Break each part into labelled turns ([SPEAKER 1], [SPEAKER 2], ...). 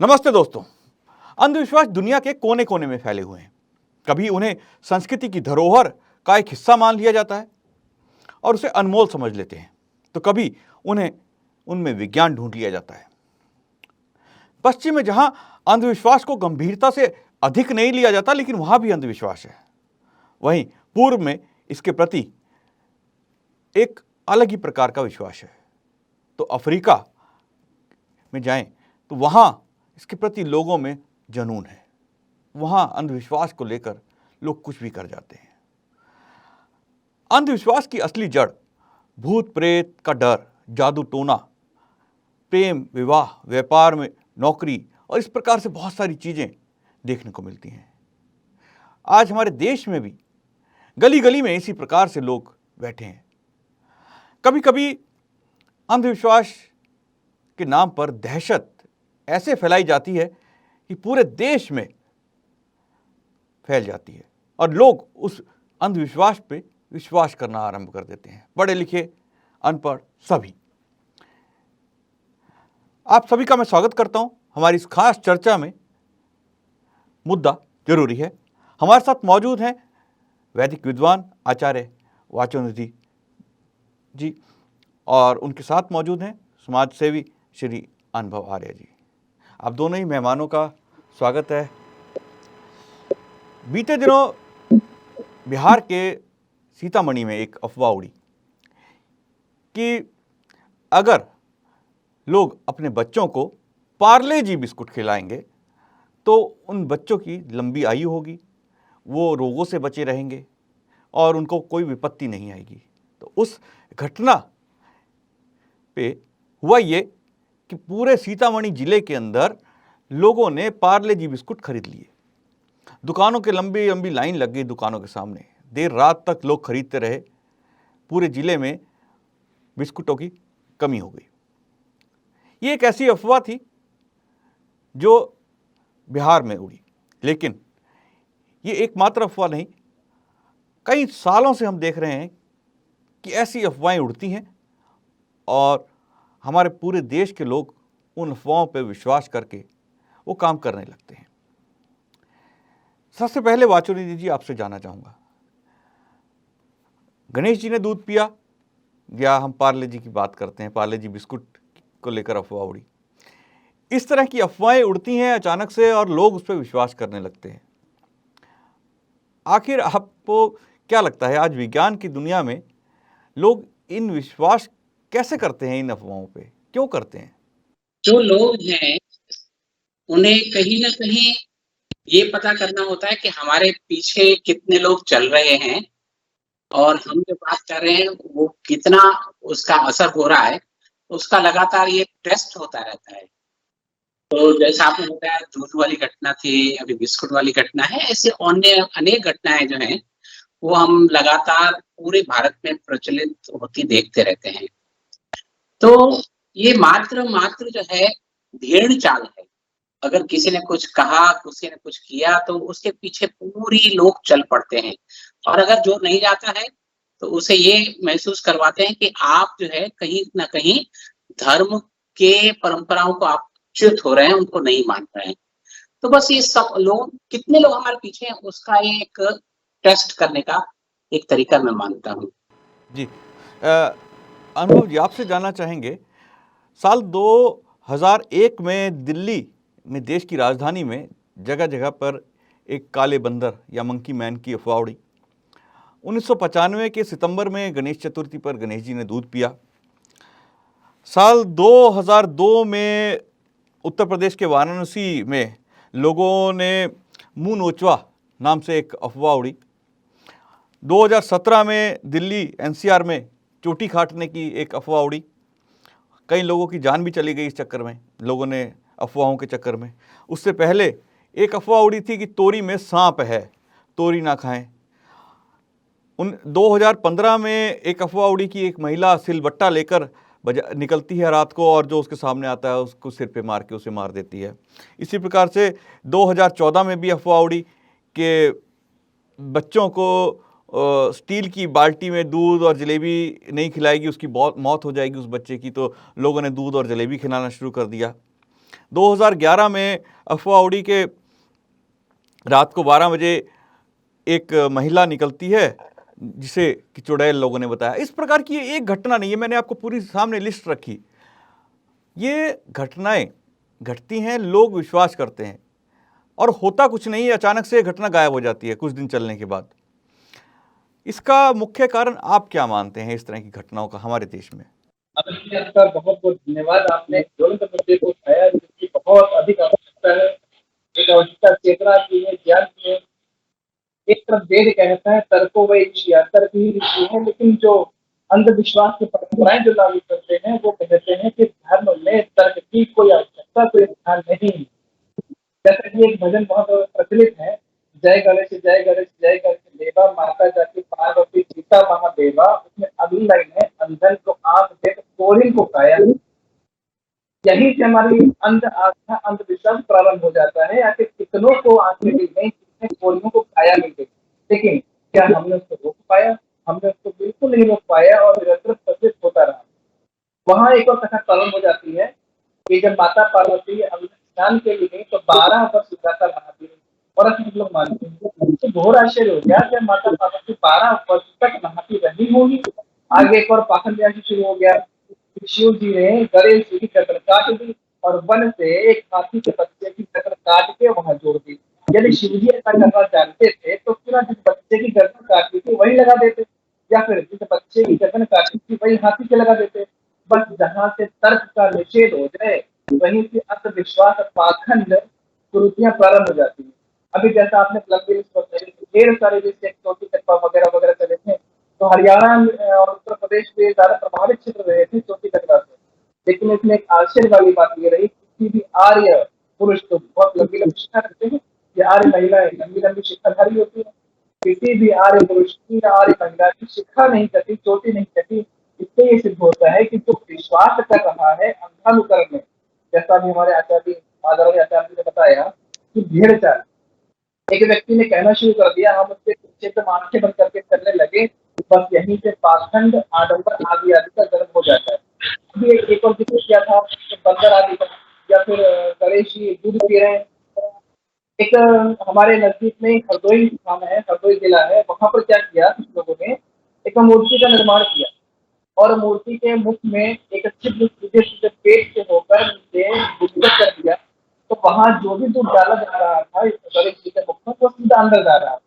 [SPEAKER 1] नमस्ते दोस्तों। अंधविश्वास दुनिया के कोने कोने में फैले हुए हैं। कभी उन्हें संस्कृति की धरोहर का एक हिस्सा मान लिया जाता है और उसे अनमोल समझ लेते हैं, तो कभी उन्हें उनमें विज्ञान ढूंढ लिया जाता है। पश्चिम में जहां अंधविश्वास को गंभीरता से अधिक नहीं लिया जाता, लेकिन वहां भी अंधविश्वास है, वहीं पूर्व में इसके प्रति एक अलग ही प्रकार का विश्वास है। तो अफ्रीका में जाएं तो वहां इसके प्रति लोगों में जुनून है। वहां अंधविश्वास को लेकर लोग कुछ भी कर जाते हैं। अंधविश्वास की असली जड़ भूत प्रेत का डर, जादू टोना, प्रेम, विवाह, व्यापार में नौकरी और इस प्रकार से बहुत सारी चीजें देखने को मिलती हैं। आज हमारे देश में भी गली गली में इसी प्रकार से लोग बैठे हैं। कभी कभी अंधविश्वास के नाम पर दहशत ऐसे फैलाई जाती है कि पूरे देश में फैल जाती है और लोग उस अंधविश्वास पे विश्वास करना आरंभ कर देते हैं, पढ़े लिखे, अनपढ़, सभी। आप सभी का मैं स्वागत करता हूं हमारी इस खास चर्चा में। मुद्दा जरूरी है। हमारे साथ मौजूद हैं वैदिक विद्वान आचार्य वाचोनिधि जी और उनके साथ मौजूद हैं समाज सेवी श्री अनुभव आर्य जी। आप दोनों ही मेहमानों का स्वागत है। बीते दिनों बिहार के सीतामढ़ी में एक अफवाह उड़ी कि अगर लोग अपने बच्चों को पार्ले जी बिस्कुट खिलाएंगे तो उन बच्चों की लंबी आयु होगी, वो रोगों से बचे रहेंगे और उनको कोई विपत्ति नहीं आएगी। तो उस घटना पे हुआ ये कि पूरे सीतामढ़ी जिले के अंदर लोगों ने पार्ले जी बिस्कुट खरीद लिए। दुकानों के लंबी लंबी लाइन लग गई दुकानों के सामने, देर रात तक लोग खरीदते रहे। पूरे जिले में बिस्कुटों की कमी हो गई। ये एक ऐसी अफवाह थी जो बिहार में उड़ी, लेकिन ये एकमात्र अफवाह नहीं, कई सालों से हम देख रहे हैं कि ऐसी अफवाहें उड़ती हैं और हमारे पूरे देश के लोग उन अफवाहों पर विश्वास करके वो काम करने लगते हैं। सबसे पहले वाचोनिधि जी आपसे जानना चाहूँगा, गणेश जी ने दूध पिया या हम पार्ले जी की बात करते हैं, पार्ले जी बिस्कुट को लेकर अफवाह उड़ी। इस तरह की अफवाहें उड़ती हैं अचानक से और लोग उस पर विश्वास करने लगते हैं। आखिर आपको क्या लगता है, आज विज्ञान की दुनिया में लोग इन विश्वास कैसे करते हैं? इन अफवाहों पे क्यों करते हैं?
[SPEAKER 2] जो लोग हैं उन्हें कहीं ना कहीं ये पता करना होता है कि हमारे पीछे कितने लोग चल रहे हैं और हम जो बात कर रहे हैं वो कितना उसका असर हो रहा है, उसका लगातार ये टेस्ट होता रहता है। तो जैसा आपने बताया दूध वाली घटना थी, अभी बिस्कुट वाली घटना है, ऐसे अन्य अनेक घटनाएं जो हैं वो हम लगातार पूरे भारत में प्रचलित होती देखते रहते हैं। तो ये मात्र जो है भेड़ चाल है। अगर किसी ने कुछ कहा, किसी ने कुछ किया तो उसके पीछे पूरी लोग चल पड़ते हैं और अगर जो नहीं जाता है तो उसे ये महसूस करवाते हैं कि आप जो है कहीं न कहीं धर्म के परंपराओं को आप च्युत हो रहे हैं, उनको नहीं मान रहे हैं। तो बस ये सब लोग कितने लोग हमारे पीछे हैं उसका एक टेस्ट करने का एक तरीका मैं मानता हूँ।
[SPEAKER 1] जी, अनुभव जी आपसे जानना चाहेंगे, साल 2001 में दिल्ली में, देश की राजधानी में, जगह जगह पर एक काले बंदर या मंकी मैन की अफवाह उड़ी। 1995 के सितंबर में गणेश चतुर्थी पर गणेश जी ने दूध पिया। साल 2002 में उत्तर प्रदेश के वाराणसी में लोगों ने मुंह नोचवा नाम से एक अफवाह उड़ी। 2017 में दिल्ली एनसीआर में चोटी काटने की एक अफवाह उड़ी। कई लोगों की जान भी चली गई इस चक्कर में, लोगों ने अफवाहों के चक्कर में। उससे पहले एक अफवाह उड़ी थी कि तोरी में सांप है, तोरी ना खाएं। 2015 में एक अफवाह उड़ी कि एक महिला सिलबट्टा लेकर निकलती है रात को और जो उसके सामने आता है उसको सिर पे मार के उसे मार देती है। इसी प्रकार से 2014 में भी अफवाह उड़ी कि बच्चों को स्टील की बाल्टी में दूध और जलेबी नहीं खिलाएगी, उसकी बहुत मौत हो जाएगी उस बच्चे की। तो लोगों ने दूध और जलेबी खिलाना शुरू कर दिया। 2011 में अफवाह उड़ी के रात को 12 बजे एक महिला निकलती है जिसे कि चुड़ैल लोगों ने बताया। इस प्रकार की ये एक घटना नहीं है, मैंने आपको पूरी सामने लिस्ट रखी। ये घटनाएं घटती हैं, लोग विश्वास करते हैं और होता कुछ नहीं है, अचानक से घटना गायब हो जाती है कुछ दिन चलने के बाद। इसका मुख्य कारण आप क्या मानते हैं इस तरह की घटनाओं का हमारे देश में?
[SPEAKER 3] आपका बहुत बहुत धन्यवाद। आपने ज्वलंत मुद्दे को उठाया जिसकी बहुत अधिक आवश्यकता है। एक आवश्यकता चेतना की है, ज्ञान की है। एक तरफ वेद कहता है तर्को व ऋषिया, तर्क ही ऋषि है, लेकिन जो अंधविश्वास की परंपराएं जो लागू करते हैं वो कहते हैं कि धर्म में तर्क की कोई आवश्यकता, कोई स्थान नहीं। जैसा कि एक भजन बहुत प्रचलित है, जय गणेश जय गणेश जय गणेश देवा, माता जाति पार्वती सीता महादेवा। उसमें अगली लाइन है, अंधन को आंख दे तो कोढ़िन को काया। यही से हमारी अंध आस्था अंधविश्वास प्रारंभ हो जाता है। या कितनों को आंखें मिल गई, कितने कोढ़ियों को काया मिल गई, लेकिन क्या हमने उसको रोक पाया? हमने उसको बिल्कुल नहीं रोक पाया और निरंतर प्रचलित होता रहा। वहां एक और कथा प्रारंभ हो जाती है कि जब माता पार्वती स्नान के लिए गई तो 12 वर्ष लगातार नहाती रही। और हम लोग मानते हैं तो घोर आश्चर्य हो गया कि माता पार्वती 12 वर्ष तक नहाती रही होगी। आगे एक और पाखंड शुरू हो गया। शिव जी ने गणेश जी की गर्दन काट दी और वन से एक हाथी के बच्चे की गर्दन काट के वहां जोड़ दी। यदि शिव जी ऐसा करना जानते थे तो क्यों जिस बच्चे की गर्दन काटी थी वही लगा देते, या फिर जिस बच्चे की गर्दन काटी थी वही हाथी के लगा देते। बस जहां से तर्क का निषेध हो जाए वहीं से अंधविश्वास पाखंड कुरीतियां प्रारंभ हो जाती है। अभी जैसा आपने लंबी लिस्ट बताई, ढेर सारे जैसे चोटी कटवा वगैरह वगैरह चले थे, तो हरियाणा और उत्तर प्रदेश में ज्यादा प्रभावित क्षेत्र रहे थे चोटी कटवा से। लेकिन इसमें एक आश्चर्य वाली बात ये रही, किसी भी आर्य पुरुष तो बहुत लंबी लंबी शिक्षा रखते हैं, ये आर्य महिलाएं लंबी लंबी शिक्षाधारी होती है, किसी भी आर्य पुरुष की आर्य महिला की शिक्षा नहीं कटी, चोटी नहीं कटी। इससे ये सिद्ध होता है कि जो विश्वास कर रहा है अंधानुकरण में, जैसा भी हमारे आचार्य आदरणीय आचार्य ने बताया कि भेड़ चाल, एक व्यक्ति ने कहना शुरू कर दिया, हम उसके पीछे एकदम आंखें बंद करके चलने लगे, बस यहीं से पाखंड आडंबर आदि आदि का जन्म हो जाता है। अभी एक और जिक्र किया था बंदर आदि का, या फिर गणेश जी दूध पी रहे हैं। एक हमारे नजदीक में हरदोई स्थान है, हरदोई जिला है, वहां पर क्या किया कुछ लोगों ने, एक मूर्ति का निर्माण किया और मूर्ति के मुख में एक छिद्र सीधे सीधे पेट से होकर नीचे गुप्त कर दिया। तो वहां जो भी दूध डाला जा रहा था इस गणेश जी के मुख में वो सीधा अंदर जा रहा था।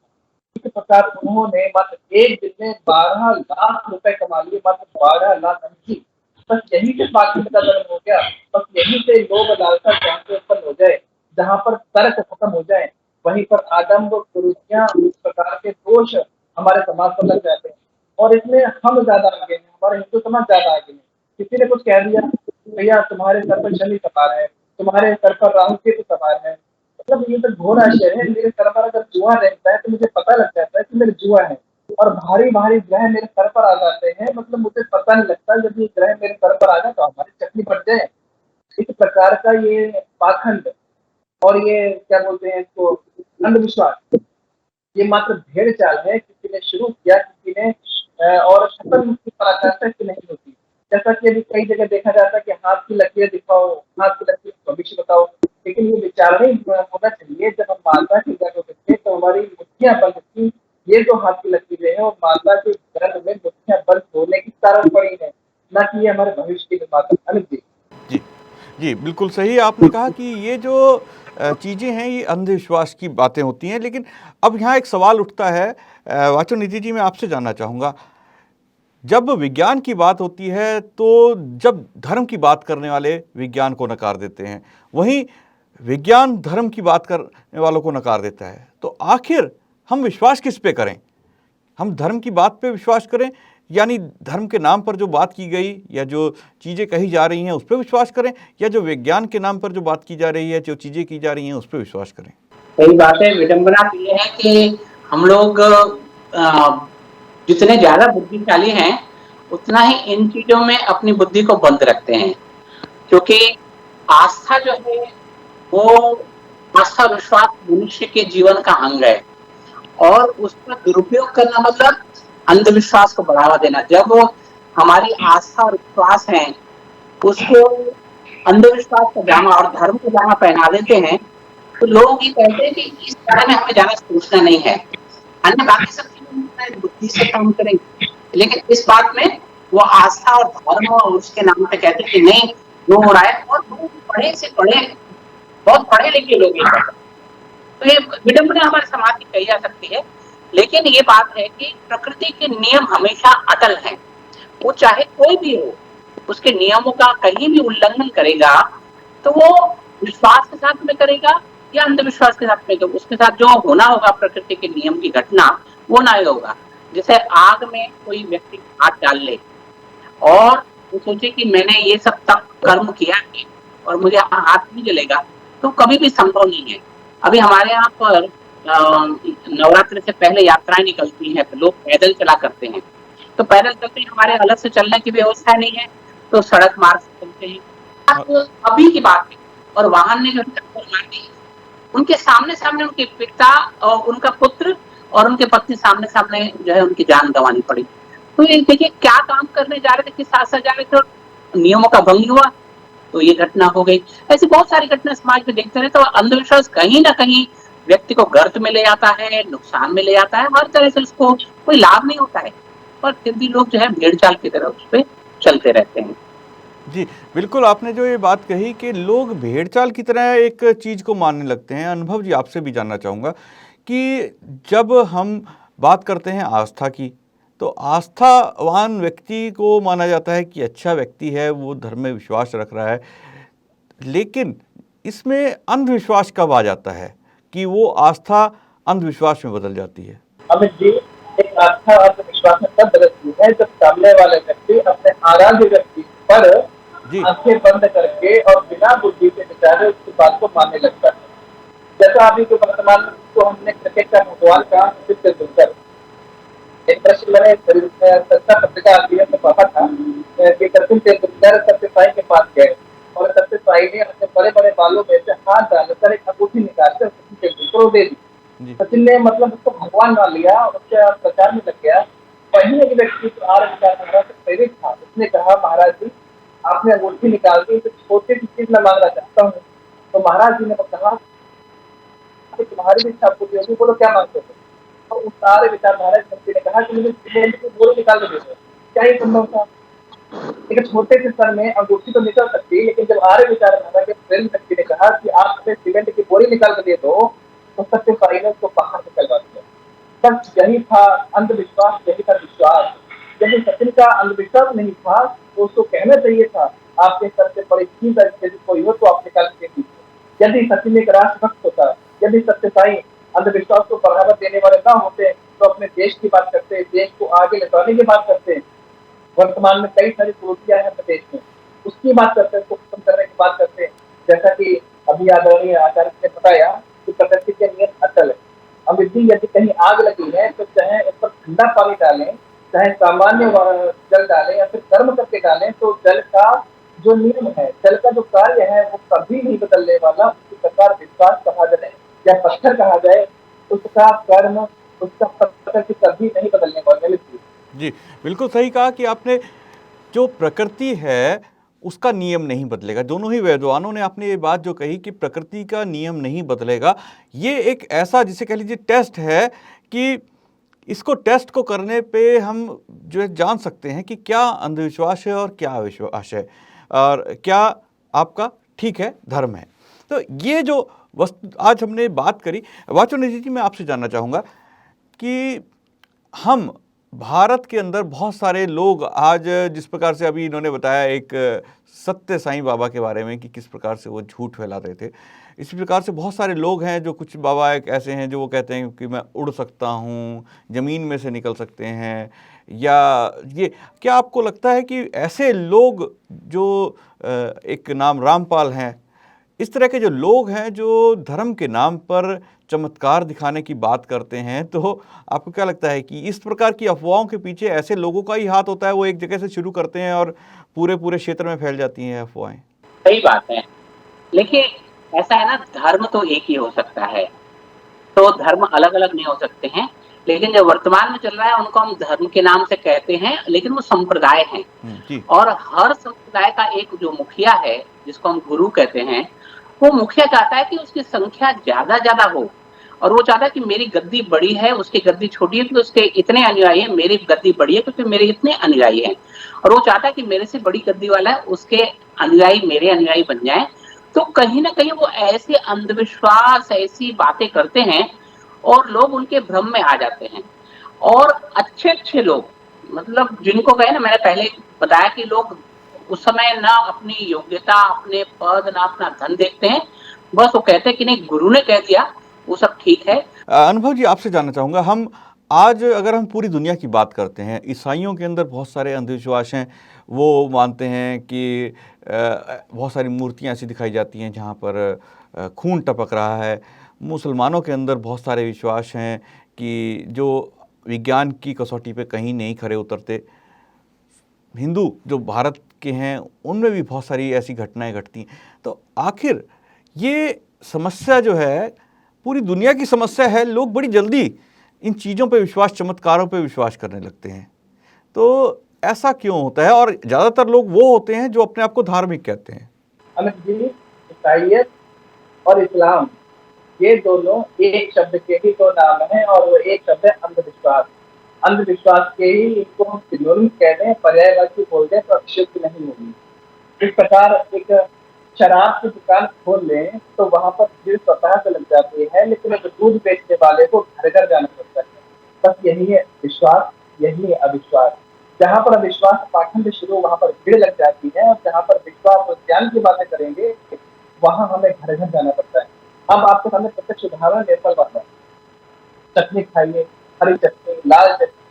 [SPEAKER 3] इस प्रकार उन्होंने मात्र एक दिन में 12 लाख रुपए कमा लिए, मात्र 12 लाख अंकी। बस यही से पाखंड का जन्म हो गया। बस यही से लोभ लालसा ज्ञान से उत्पन्न हो जाए, जहाँ पर तर्क खत्म हो जाए वहीं पर आडंब कुरीतियां इस प्रकार के दोष हमारे समाज पर लग जाते हैं। और इसमें हम ज्यादा आगे हैं, हमारे हिंदू समाज ज्यादा आगे है। किसी ने कुछ कह दिया, भैया तुम्हारे सर पर शनि सवार है, तुम्हारे सर पर राहु केतु सवार है, मतलब ये तो घोर आश्चर्य है। मेरे सर पर अगर जुआ रहता है तो मुझे पता लग जाता है कि मेरे जुआ है, और भारी भारी ग्रह मेरे सर पर आ जाते हैं, मतलब मुझे पता नहीं लगता जब ये ग्रह मेरे सर पर आ जाए तो हमारी चटनी बढ़ जाए। इस प्रकार का ये पाखंड और ये क्या बोलते हैं इसको, अंधविश्वास, ये मात्र भेड़ चाल है। किसी ने शुरू किया, किसी ने और खत्म की पराकाष्ठा इसकी नहीं होती। जैसा कि अभी कई जगह देखा जाता है कि हाथ की लकीरें दिखाओ, हाथ की लकीर भविष्य बताओ, लेकिन ये विचार नहीं होना चाहिए। जब हम माता के गर्भ में थे तो हमारी मुठ्ठियां बंद थी, ये जो हाथ की लकीरें हैं और माता के गर्भ में मुठ्ठियां बंद होने की कारण पड़ी है, न कि ये हमारे भविष्य की निर्माता। अनिल जी
[SPEAKER 1] जी जी, बिल्कुल सही आपने कहा कि ये जो चीज़ें हैं ये अंधविश्वास की बातें होती हैं। लेकिन अब यहाँ एक सवाल उठता है, वाचोनिधि जी, मैं आपसे जानना चाहूँगा, जब विज्ञान की बात होती है तो जब धर्म की बात करने वाले विज्ञान को नकार देते हैं, वहीं विज्ञान धर्म की बात करने वालों को नकार देता है, तो आखिर हम विश्वास किस पे करें? हम धर्म की बात पे विश्वास करें, यानी धर्म के नाम पर जो बात की गई या जो चीज़ें कही जा रही हैं उस पर विश्वास करें, या जो विज्ञान के नाम पर जो बात की जा रही है, जो चीज़ें की जा रही हैं उस पर विश्वास करें?
[SPEAKER 2] सही बात है। विडंबना ये है कि हम लोग जितने ज्यादा बुद्धिशाली हैं उतना ही इन चीजों में अपनी बुद्धि को बंद रखते हैं, क्योंकि आस्था जो है वो आस्था विश्वास मनुष्य के जीवन का अंग है, और उसका दुरुपयोग करना मतलब अंधविश्वास को बढ़ावा देना। जब हमारी आस्था और विश्वास है उसको अंधविश्वास का जामा और धर्म का जामा पहना देते हैं, तो लोग ये कहते हैं कि इस बारे में हमें ज्यादा सोचना नहीं है, अन्य बाकी सब चीजें बुद्धि से काम करेंगे, लेकिन इस बात में वो आस्था और धर्म और उसके नाम पे कहते हैं कि नहीं जो हो रहा है, और बहुत बड़े से बड़े, बहुत पढ़े लिखे लोग ये कहते हैं। तो ये विडंबना हमारे समाज की कही जा सकती है, लेकिन ये बात है कि प्रकृति के नियम हमेशा अटल हैं, वो चाहे कोई भी हो, उसके नियमों का कहीं भी उल्लंघन करेगा तो वो विश्वास के साथ में करेगा या अंधविश्वास के साथ में, तो उसके साथ जो होना होगा प्रकृति के नियम की घटना वो ना होगा। जैसे आग में कोई व्यक्ति हाथ डाल ले और वो सोचे कि मैंने ये सब तप कर्म किया है और मुझे हाथ नहीं जलेगा, तो कभी भी संभव नहीं है। अभी हमारे यहाँ पर नवरात्रि से पहले यात्राएं निकलती हैं, लोग पैदल चला करते हैं, तो पैदल चलते हमारे अलग से चलने की व्यवस्था नहीं है, तो सड़क मार्ग से चलते हैं। अब अभी की बात है, और वाहन ने जो टक्कर मार दी, उनके सामने सामने उनके पिता और उनका पुत्र और उनके पत्नी सामने सामने जो है उनकी जान गंवानी पड़ी। तो ये देखिए क्या काम करने जा रहे थे, किस साथ जा रहे थे, और नियमों का भंग हुआ तो ये घटना हो गई। ऐसी बहुत सारी घटना समाज में देखते रहे, तो अंधविश्वास कहीं ना कहीं व्यक्ति को गर्त में ले जाता है, नुकसान में ले जाता है, हर तरह से उसको कोई लाभ नहीं होता है, पर फिर भी लोग जो है भेड़ चाल की तरह उस पर चलते रहते हैं।
[SPEAKER 1] जी, बिल्कुल आपने जो ये बात कही कि लोग भेड़-चाल की तरह एक चीज़ को मानने लगते हैं। अनुभव जी आपसे भी जानना चाहूँगा कि जब हम बात करते हैं आस्था की, तो आस्थावान व्यक्ति को माना जाता है कि अच्छा व्यक्ति है, वो धर्म में विश्वास रख रहा है। लेकिन इसमें अंधविश्वास कब आ जाता है कि वो आस्था अंधविश्वास में बदल जाती है?
[SPEAKER 3] अमित जी, एक आस्था आत्मविश्वास में तब बदलती है जब सामने वाले व्यक्ति अपने आराध्य व्यक्ति पर
[SPEAKER 1] जी,
[SPEAKER 3] आंखें बंद करके और बिना बुद्धि के विचारे उसकी बात को मानने लगता है। जैसा अभी जो वर्तमान में तो हमने क्रिकेट का भगवान कहा सचिन तेंदुलकर, एक प्रश्न मैंने सत्ता पत्रिका आती है पढ़ा था कि सचिन तेंदुलकर सत्यसाई के पास गए और सत्यसाई ने अपने बड़े बड़े बालों में से हाथ डालकर एक अंगूठी निकालकर सचिन तेंदुलकर को दे दी।
[SPEAKER 1] जी,
[SPEAKER 3] सचिन ने मतलब उसको भगवान मान लिया और उसके प्रचार में लग गया। वहीं एक व्यक्ति जो आर्य विचारधारा से प्रेरित था, उसने कहा महाराज जी आपने अंगूठी निकाल दी, तो छोटी सी चीज मैं मांगना चाहता हूँ। तो महाराज जी ने कहा कि तुम्हारी भी इच्छा पूरी होगी, बोलो क्या मांगते हो। तो उस आर्य विचारधारा व्यक्ति ने कहा कि मुझे सीमेंट की बोरी निकाल के दे दो। क्या ये संभव था? एक छोटे से स्तर में अंगूठी तो निकल सकती है, लेकिन जब आर्य विचारधारा के प्रेरित व्यक्ति ने कहा कि आप हमें सीमेंट की बोरी निकाल के दे दो, तो सत्यसाई ने उसको बाहर निकलवा दिया। बस यही था अंधविश्वास, यही था विश्वास। यदि सचिन का अंधविश्वास नहीं था तो उसको कहना चाहिए था आपके सर से बड़ी चीज यदि कोई हो तो आप निकाल के दीजिए। यदि सचिन एक राष्ट्रभक्त होता, यदि सत्यसाई अंधविश्वास को बढ़ावा देने वाले ना होते, तो अपने देश की बात करते, देश को आगे ले जाने की बात करते। वर्तमान में कई सारी कुरीतियां हैं अपने देश में, उसकी बात करते हैं, उसको खत्म करने की बात करते हैं। जैसा कि अभी आदरणीय आचार्य ने बताया कि प्रकृति के नियम अटल है। अब यदि कहीं आग लगी है तो चाहे उस पर ठंडा पानी डालें, चाहे सामान्य जल डालें या फिर गर्म करके डालें, तो जल का जो नियम है, जल का जो कार्य है वो कभी नहीं बदलने वाला। उसी प्रकार विश्वास कहा जाए या पत्थर कहा जाए, उसका कर्म, उसका प्रकृति कभी नहीं बदलने वाला।
[SPEAKER 1] जी, बिल्कुल सही कहा कि आपने जो प्रकृति है उसका नियम नहीं बदलेगा। दोनों ही विद्वानों ने आपने ये बात जो कही कि प्रकृति का नियम नहीं बदलेगा, ये एक ऐसा जिसे कह लीजिए टेस्ट है कि इसको टेस्ट को करने पे हम जो है जान सकते हैं कि क्या अंधविश्वास है और क्या अविश्वास है और क्या आपका ठीक है धर्म है। तो ये जो वस्तु आज हमने बात करी, वाचोनिधि जी मैं आपसे जानना चाहूँगा कि हम भारत के अंदर बहुत सारे लोग आज जिस प्रकार से अभी इन्होंने बताया एक सत्य साईं बाबा के बारे में कि किस प्रकार से वो झूठ फैला रहे थे, इसी प्रकार से बहुत सारे लोग हैं जो कुछ बाबा एक ऐसे हैं जो वो कहते हैं कि मैं उड़ सकता हूँ, ज़मीन में से निकल सकते हैं, या ये क्या आपको लगता है कि ऐसे लोग जो एक नाम रामपाल हैं, इस तरह के जो लोग हैं जो धर्म के नाम पर चमत्कार दिखाने की बात करते हैं, तो आपको क्या लगता है कि इस प्रकार की अफवाहों के पीछे ऐसे लोगों का ही हाथ होता है, वो एक जगह से शुरू करते हैं और पूरे पूरे क्षेत्र में फैल जाती हैं अफवाहें?
[SPEAKER 2] सही बात है, लेकिन ऐसा है ना, धर्म तो एक ही हो सकता है, तो धर्म अलग अलग नहीं हो सकते हैं। लेकिन जो वर्तमान में चल रहा है उनको हम धर्म के नाम से कहते हैं, लेकिन वो संप्रदाय हैं।
[SPEAKER 1] जी।
[SPEAKER 2] और हर संप्रदाय का एक जो मुखिया है, जिसको हम गुरु कहते हैं, वो मुखिया चाहता है कि उसकी संख्या ज्यादा हो, और वो चाहता है कि मेरी गद्दी बड़ी है, उसकी गद्दी छोटी है, क्योंकि उसके इतने अनुयायी हैं, मेरी गद्दी बड़ी है क्योंकि मेरे इतने अनुयायी हैं। और वो चाहता है कि मेरे से बड़ी गद्दी वाला है, उसके अनुयायी मेरे अनुयायी बन जाएं। तो कहीं ना कहीं वो ऐसे अंधविश्वास, ऐसी बातें करते हैं और लोग उनके भ्रम में आ जाते हैं। और अच्छे लोग, मतलब जिनको कहे ना, मैंने पहले बताया कि लोग उस समय ना अपनी योग्यता, अपने पद, ना अपना धन देखते हैं, बस वो कहते हैं कि नहीं, गुरु ने कह दिया, वो सब ठीक है।
[SPEAKER 1] अनुभव जी, आपसे जानना चाहूँगा, हम आज अगर हम पूरी दुनिया की बात करते हैं, ईसाइयों के अंदर बहुत सारे अंधविश्वास हैं। वो मानते हैं कि बहुत सारी मूर्तियाँ ऐसी दिखाई जाती हैं जहाँ पर खून टपक रहा है। मुसलमानों के अंदर बहुत सारे विश्वास हैं कि जो विज्ञान की कसौटी पे कहीं नहीं खरे उतरते। हिंदू जो भारत के हैं उनमें भी बहुत सारी ऐसी घटनाएं घटती हैं। तो आखिर ये समस्या जो है पूरी दुनिया की समस्या है, लोग बड़ी जल्दी इन चीज़ों पे विश्वास, चमत्कारों पे विश्वास करने लगते हैं। तो ऐसा क्यों होता है? और ज़्यादातर लोग वो होते हैं जो अपने आप को धार्मिक कहते हैं।
[SPEAKER 3] अमित जी, ईसाइयत और इस्लाम, ये दोनों एक शब्द के ही दो नाम हैं, और वो एक शब्द है अंधविश्वास। अंधविश्वास के ही इनको हम सिनोनिम कह दें, पर्यायवाची बोल दें, तो अतिशयोक्ति नहीं होगी। इस प्रकार एक शराब की दुकान खोल लें तो वहां पर भीड़ स्वतः से लग जाती है, लेकिन एक दूध बेचने वाले को घर घर जाना पड़ता है। बस यही है विश्वास, यही है अविश्वास। जहां पर अविश्वास पाखंड शुरू, वहां पर भीड़ लग जाती है, और जहां पर विश्वास और ज्ञान की बातें करेंगे वहां हमें घर घर जाना पड़ता है। अब आपके सामने प्रत्यक्ष उदाहरण नेपाल बात है। चटनी खाइए, हरी चटनी, लाल चटनी,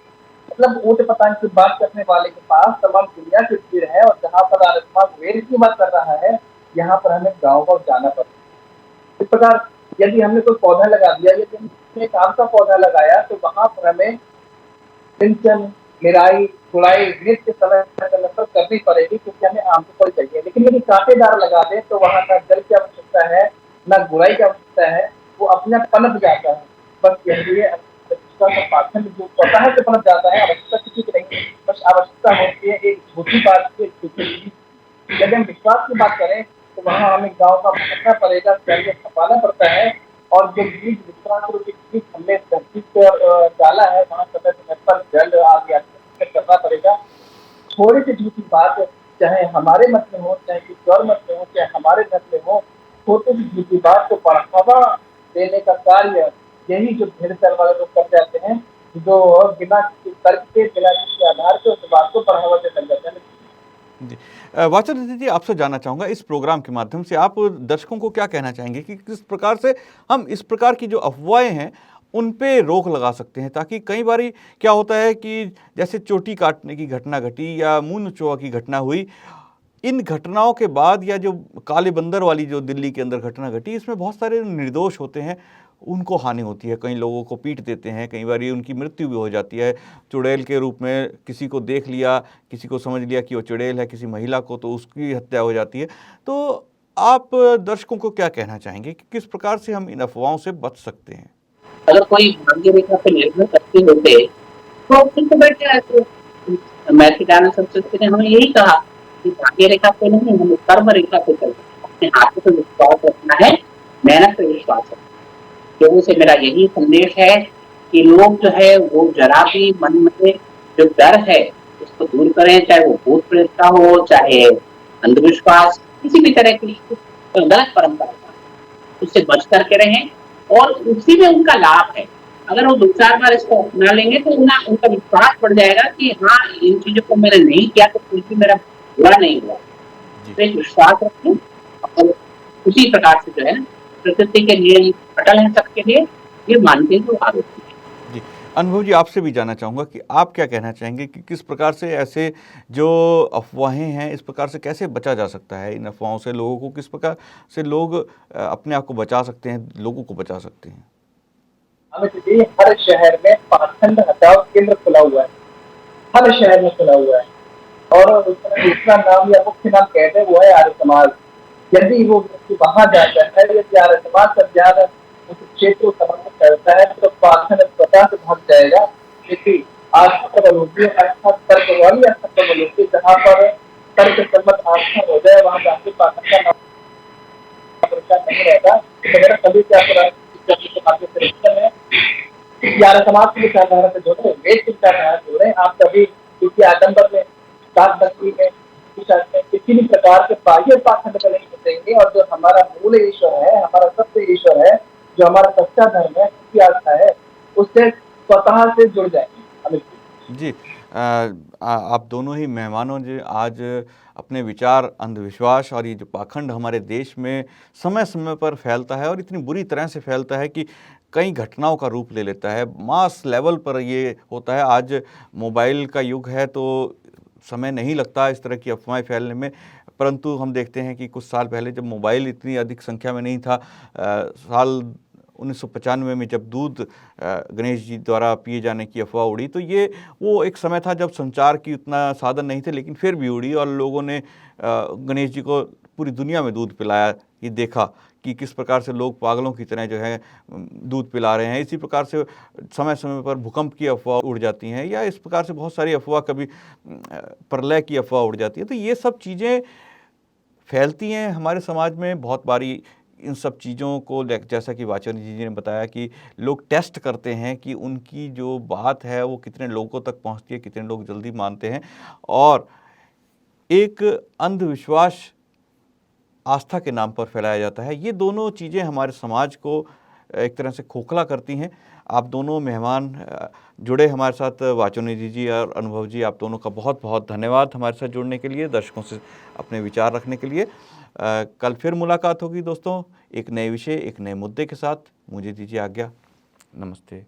[SPEAKER 3] मतलब ऊंट पतांग की बात करने वाले के पास तमाम दुनिया की भीड़ है, और जहाँ पर आसमान वेद की बात कर रहा है, यहाँ पर हमें गाँव गाँव जाना पड़ता है। इस प्रकार यदि हमने कोई पौधा लगा दिया, यदि हमने एक आम का पौधा लगाया, तो वहां पर हमें सिंचन, निराई, गुड़ाई के समय पर करनी पड़ेगी, क्योंकि हमें आम को फल चाहिए। लेकिन यदि कांटेदार लगा दे तो वहां ना जल की आवश्यकता है, ना गुड़ाई की आवश्यकता है, वो अपने आप पनप जाता है। बस यही है पाखंड, जो स्वतः से पनप जाता है, आवश्यकता किसी की नहीं, बस आवश्यकता होती है एक झूठी बात की, झूठी। यदि हम विश्वास की बात करें तो वहाँ हमें गाँव का भटकना पड़ेगा, चाहिए छपाना पड़ता है, और जो बीज विश्वास रूपी बीज हमने धरती पर डाला है, वहाँ समय समय पर जल आ गया करना पड़ेगा। थोड़ी सी झूठी बात, चाहे हमारे मत में हो, चाहे किसी और मत में हो, चाहे हमारे घर में हो, छोटी सी झूठी बात को बढ़ावा देने का कार्य यही जो भेड़ चाल वाले लोग कर जाते हैं, जो बिना किसी तर्क के, बिना किसी आधार के उस बात को बढ़ावा दे लग जाते हैं।
[SPEAKER 1] जी, वाचादित्य जी, आपसे जानना चाहूँगा, इस प्रोग्राम के माध्यम से आप दर्शकों को क्या कहना चाहेंगे कि किस प्रकार से हम इस प्रकार की जो अफवाहें हैं उन पे रोक लगा सकते हैं? ताकि कई बारी क्या होता है कि जैसे चोटी काटने की घटना घटी या मुंह नचोआ की घटना हुई, इन घटनाओं के बाद, या जो काले बंदर वाली जो दिल्ली के अंदर घटना घटी, इसमें बहुत सारे निर्दोष होते हैं, उनको हानि होती है, कई लोगों को पीट देते हैं, कई बार उनकी मृत्यु भी हो जाती है। चुड़ैल के रूप में किसी को देख लिया, किसी को समझ लिया कि वो चुड़ैल है, किसी महिला को, तो उसकी हत्या हो जाती है। तो आप दर्शकों को क्या कहना चाहेंगे कि किस प्रकार से हम इन अफवाहों से बच सकते हैं?
[SPEAKER 2] अगर कोई भाग्य रेखा पे निर्भर करते होते तो फिर तो बैठ जाए। मैथिलाना संस्कृति ने हमें यही कहा कि भाग्य रेखा पे नहीं, हमें कर्म रेखा पे चलना, अपने हाथों पे विश्वास रखना है, मेहनत पे विश्वास रखना। लोगों से मेरा यही संदेश है कि लोग जो है वो जरा भी मन में जो डर है उसको दूर करें, चाहे वो भूत प्रेत का हो, चाहे अंधविश्वास, किसी भी तरह की गलत परंपरा, उससे बच करके रहें, और उसी में उनका लाभ है। अगर वो 2-4 बार इसको अपना लेंगे तो उनका विश्वास बढ़ जाएगा कि हाँ, इन चीजों को मैंने नहीं किया तो कुछ भी मेरा बुरा नहीं हुआ। तो एक विश्वास रखें, और उसी प्रकार से जो है प्रकृति के नियम अटल हैं सबके लिए, ये मानते हुए आगे बढ़ें।
[SPEAKER 1] जी, अनुभव जी, आपसे भी जानना चाहूँगा कि आप क्या कहना चाहेंगे कि किस प्रकार से ऐसे जो अफवाहें हैं, इस प्रकार से कैसे बचा जा सकता है? इन अफवाहों से लोगों को किस प्रकार से लोग अपने आप को बचा सकते हैं, लोगों को बचा सकते हैं?
[SPEAKER 3] अमित जी, हर शहर में पाखंड हटाओ केंद्र खुला हुआ है, हर शहर में खुला हुआ है, और उसका दूसरा नाम या मुख्य नाम कहते हैं वो है आर्य समाज। यदि वो व्यक्ति वहां जाता है, यदि आर्य समाज का ज्ञान उस क्षेत्र को समर्पित करता है तो पाखंड स्वतः से भाग जाएगा। क्योंकि आस्था प्रबल होती है, अर्थात तर्क वाली आस्था प्रबल होती है। जहाँ पर तर्क सम्मत आस्था हो जाए वहां जाके पाखंड का परेशान नहीं रहता। तो मेरा सभी से आपको है ग्यारह समाज की विचारधारा से जुड़े, वेद की विचारधारा से जुड़े। आप कभी किसी आडम्बर में, दास भक्ति में, किसी भी प्रकार के बाह्य पाखंड में नहीं घुसेंगे। और जो हमारा मूल ईश्वर है, हमारा सत्य ईश्वर है, जो हमारा सच्चा धर्म है, सच्ची आस्था है, उससे स्वतः से जुड़ जाएंगे अमित
[SPEAKER 1] जी। आप दोनों ही मेहमानों जी आज अपने विचार, अंधविश्वास और ये जो पाखंड हमारे देश में समय समय पर फैलता है और इतनी बुरी तरह से फैलता है कि कई घटनाओं का रूप ले लेता है, मास लेवल पर ये होता है। आज मोबाइल का युग है तो समय नहीं लगता इस तरह की अफवाहें फैलने में, परंतु हम देखते हैं कि कुछ साल पहले जब मोबाइल इतनी अधिक संख्या में नहीं था, साल 1995 में जब दूध गणेश जी द्वारा पिए जाने की अफवाह उड़ी, तो ये वो एक समय था जब संचार की उतना साधन नहीं थे, लेकिन फिर भी उड़ी और लोगों ने गणेश जी को पूरी दुनिया में दूध पिलाया। ये देखा कि किस प्रकार से लोग पागलों की तरह जो है दूध पिला रहे हैं। इसी प्रकार से समय समय पर भूकंप की अफवाह उड़ जाती हैं, या इस प्रकार से बहुत सारी अफवाह, कभी प्रलय की अफवाह उड़ जाती है। तो ये सब चीज़ें फैलती हैं हमारे समाज में बहुत बारी। इन सब चीज़ों को जैसा कि वाचन जी ने बताया कि लोग टेस्ट करते हैं कि उनकी जो बात है वो कितने लोगों तक पहुंचती है, कितने लोग जल्दी मानते हैं। और एक अंधविश्वास आस्था के नाम पर फैलाया जाता है। ये दोनों चीज़ें हमारे समाज को एक तरह से खोखला करती हैं। आप दोनों मेहमान जुड़े हमारे साथ, वाचोनिधि जी और अनुभव जी, आप दोनों का बहुत बहुत धन्यवाद हमारे साथ जुड़ने के लिए, दर्शकों से अपने विचार रखने के लिए। कल फिर मुलाकात होगी दोस्तों, एक नए विषय, एक नए मुद्दे के साथ। मुझे दीजिए आज्ञा। नमस्ते।